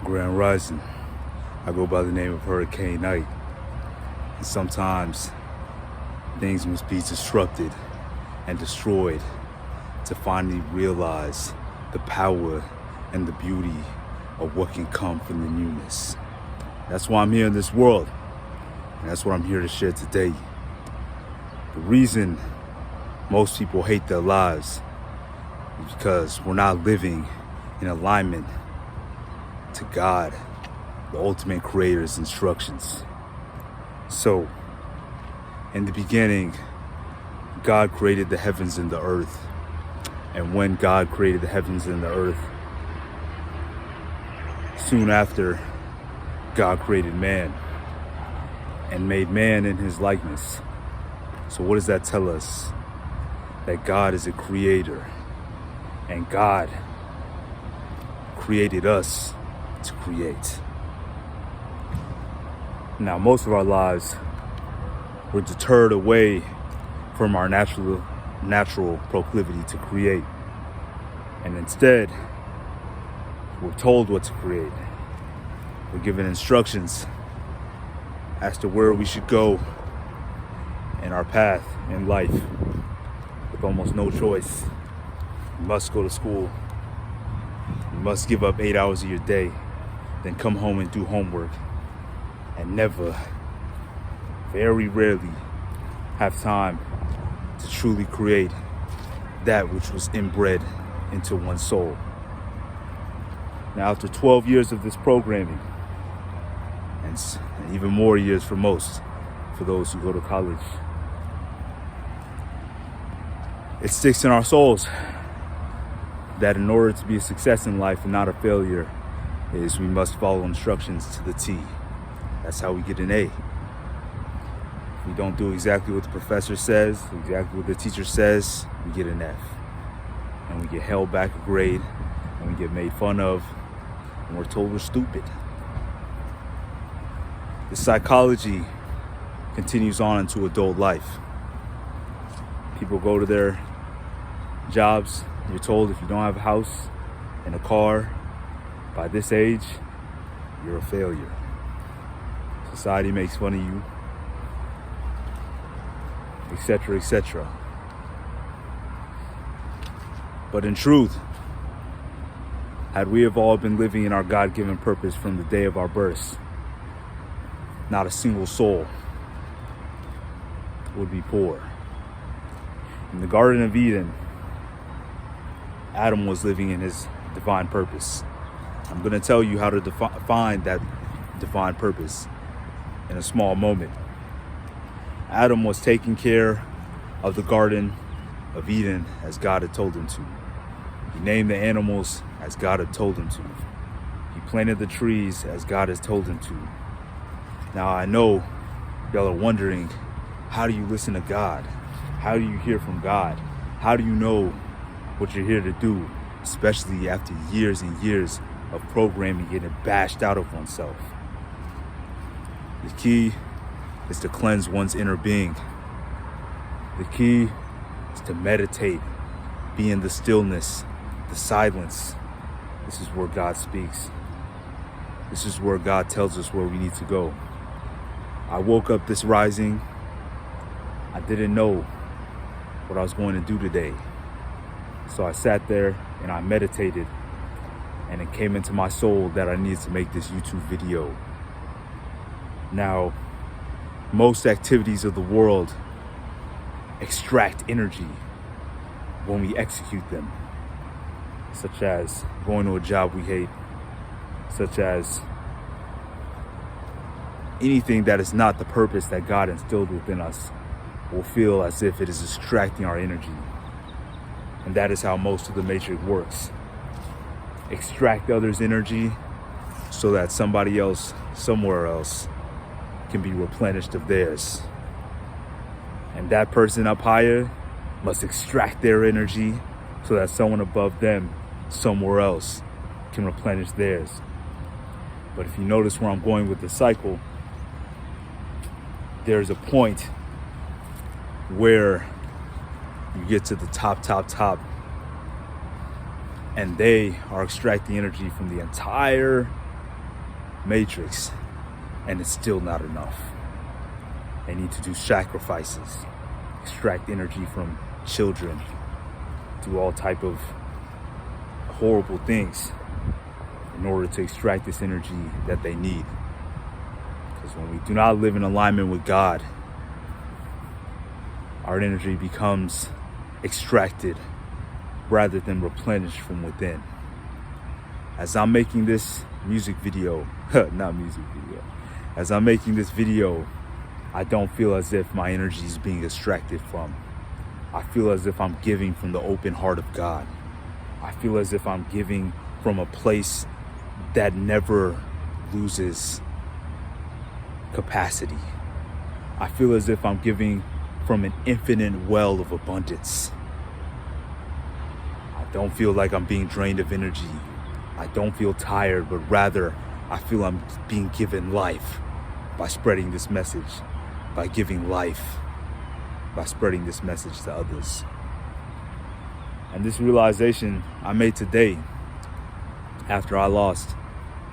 Grand Rising. I go by the name of Hurricane Knight. And sometimes things must be disrupted and destroyed to finally realize the power and the beauty of what can come from the newness. That's why I'm here in this world, and that's what I'm here to share today. The reason most people hate their lives is because we're not living in alignment to God, the ultimate creator's instructions. So, in the beginning, God created the heavens and the earth. And when God created the heavens and the earth, soon after, God created man and made man in his likeness. So what does that tell us? That God is a creator, and God created us to create. Now, most of our lives, we're deterred away from our natural proclivity to create. And instead, we're told what to create. We're given instructions as to where we should go in our path in life with almost no choice. You must go to school. You must give up 8 hours of your day, then come home and do homework, and never, very rarely, have time to truly create that which was inbred into one's soul. Now, after 12 years of this programming, and even more years for most, for those who go to college, it sticks in our souls that in order to be a success in life and not a failure, is we must follow instructions to the T. That's how we get an A. If we don't do exactly what the professor says, exactly what the teacher says, we get an F. And we get held back a grade, and we get made fun of, and we're told we're stupid. The psychology continues on into adult life. People go to their jobs. You're told if you don't have a house and a car by this age, you're a failure. Society makes fun of you, etc., etc. But in truth, had we have all been living in our God-given purpose from the day of our births, not a single soul would be poor. In the Garden of Eden, Adam was living in his divine purpose. I'm going to tell you how to define that divine purpose in a small moment. Adam was taking care of the Garden of Eden as God had told him to. He named the animals as God had told him to. He planted the trees as God has told him to. Now, I know y'all are wondering, how do you listen to God? How do you hear from God? How do you know what you're here to do, especially after years and years of programming getting bashed out of oneself? The key is to cleanse one's inner being. The key is to meditate, be in the stillness, the silence. This is where God speaks. This is where God tells us where we need to go. I woke up this rising. I didn't know what I was going to do today. So I sat there and I meditated, and it came into my soul that I needed to make this YouTube video. Now, most activities of the world extract energy when we execute them, such as going to a job we hate, such as anything that is not the purpose that God instilled within us will feel as if it is extracting our energy. And that is how most of the Matrix works. Extract others' energy so that somebody else, somewhere else, can be replenished of theirs. And that person up higher must extract their energy so that someone above them, somewhere else, can replenish theirs. But if you notice where I'm going with the cycle, there's a point where you get to the top, and they are extracting energy from the entire matrix, and it's still not enough. They need to do sacrifices, extract energy from children, do all type of horrible things in order to extract this energy that they need. Because when we do not live in alignment with God, our energy becomes extracted rather than replenished from within. As I'm making this music video, as I'm making this video, I don't feel as if my energy is being extracted from. I feel as if I'm giving from the open heart of God. I feel as if I'm giving from a place that never loses capacity. I feel as if I'm giving from an infinite well of abundance. I don't feel like I'm being drained of energy. I don't feel tired, but rather I feel I'm being given life by spreading this message, by giving life, by spreading this message to others. And this realization I made today after I lost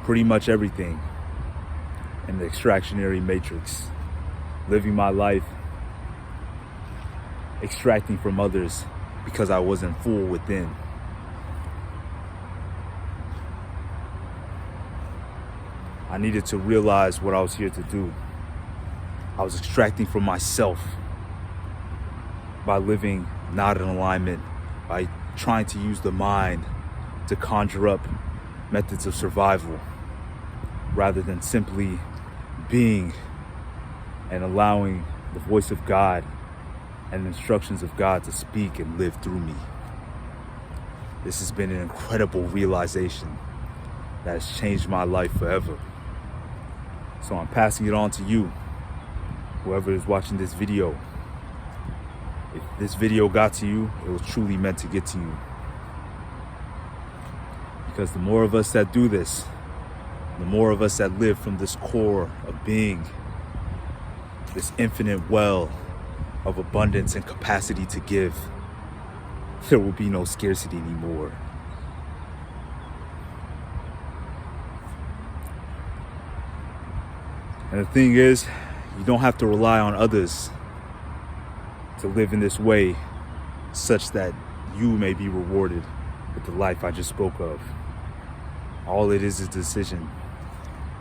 pretty much everything in the extractionary matrix, living my life extracting from others because I wasn't full within. I needed to realize what I was here to do. I was extracting from myself by living not in alignment, by trying to use the mind to conjure up methods of survival rather than simply being and allowing the voice of God and the instructions of God to speak and live through me. This has been an incredible realization that has changed my life forever. So I'm passing it on to you, whoever is watching this video. If this video got to you, it was truly meant to get to you. Because the more of us that do this, the more of us that live from this core of being, this infinite well of abundance and capacity to give, there will be no scarcity anymore. And the thing is, you don't have to rely on others to live in this way such that you may be rewarded with the life I just spoke of. All it is a decision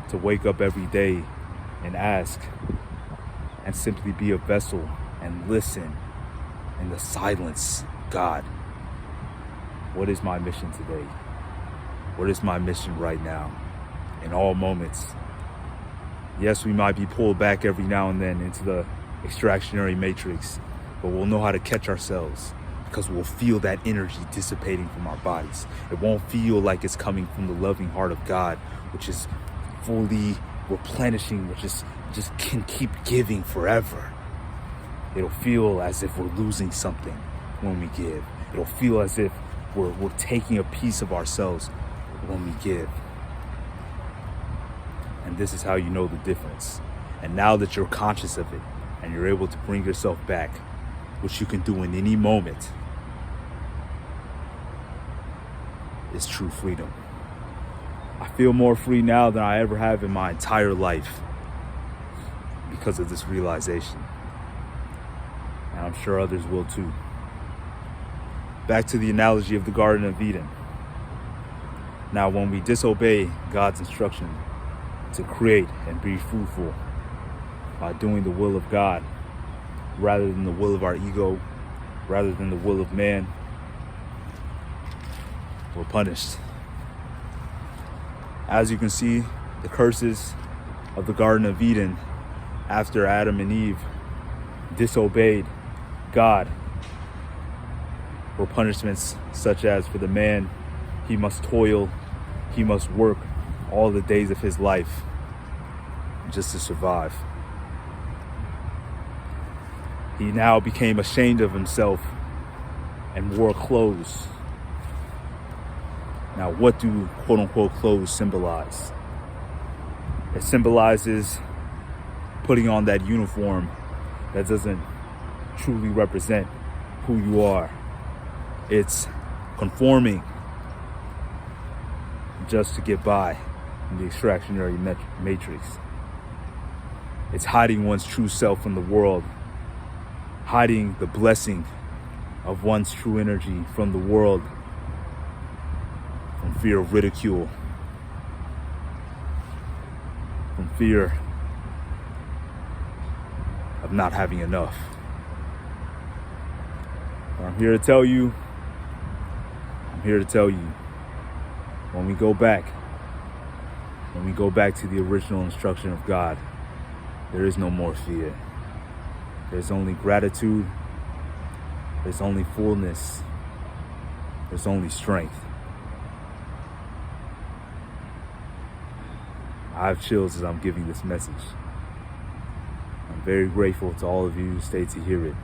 to wake up every day and ask and simply be a vessel and listen in the silence. God, what is my mission today? What is my mission right now? In all moments. Yes, we might be pulled back every now and then into the extractionary matrix, but we'll know how to catch ourselves because we'll feel that energy dissipating from our bodies. It won't feel like it's coming from the loving heart of God, which is fully replenishing, which is just can keep giving forever. It'll feel as if we're losing something when we give. It'll feel as if we're taking a piece of ourselves when we give. And this is how you know the difference. And now that you're conscious of it and you're able to bring yourself back, which you can do in any moment, is true freedom. I feel more free now than I ever have in my entire life because of this realization. And I'm sure others will too. Back to the analogy of the Garden of Eden. Now, when we disobey God's instruction to create and be fruitful by doing the will of God rather than the will of our ego, rather than the will of man, we're punished. As you can see, the curses of the Garden of Eden after Adam and Eve disobeyed God were punishments such as for the man, he must toil, he must work all the days of his life just to survive. He now became ashamed of himself and wore clothes. Now, what do quote-unquote clothes symbolize? It symbolizes putting on that uniform that doesn't truly represent who you are. It's conforming just to get by, in the extractionary matrix. It's hiding one's true self from the world, hiding the blessing of one's true energy from the world, from fear of ridicule, from fear of not having enough. But I'm here to tell you, when we go back to the original instruction of God, there is no more fear. There's only gratitude. There's only fullness. There's only strength. I have chills as I'm giving this message. I'm very grateful to all of you who stayed to hear it.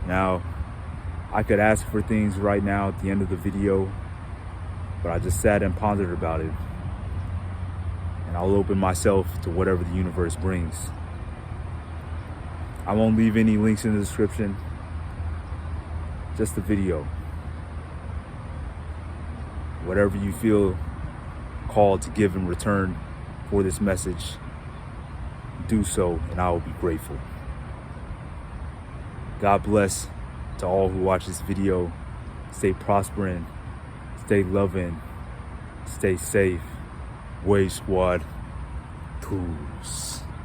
Now, I could ask for things right now at the end of the video, but I just sat and pondered about it. And I'll open myself to whatever the universe brings. I won't leave any links in the description, just the video. Whatever you feel called to give in return for this message, do so, and I will be grateful. God bless to all who watch this video. Stay prospering, stay loving, stay safe. Wave Squad, Tools.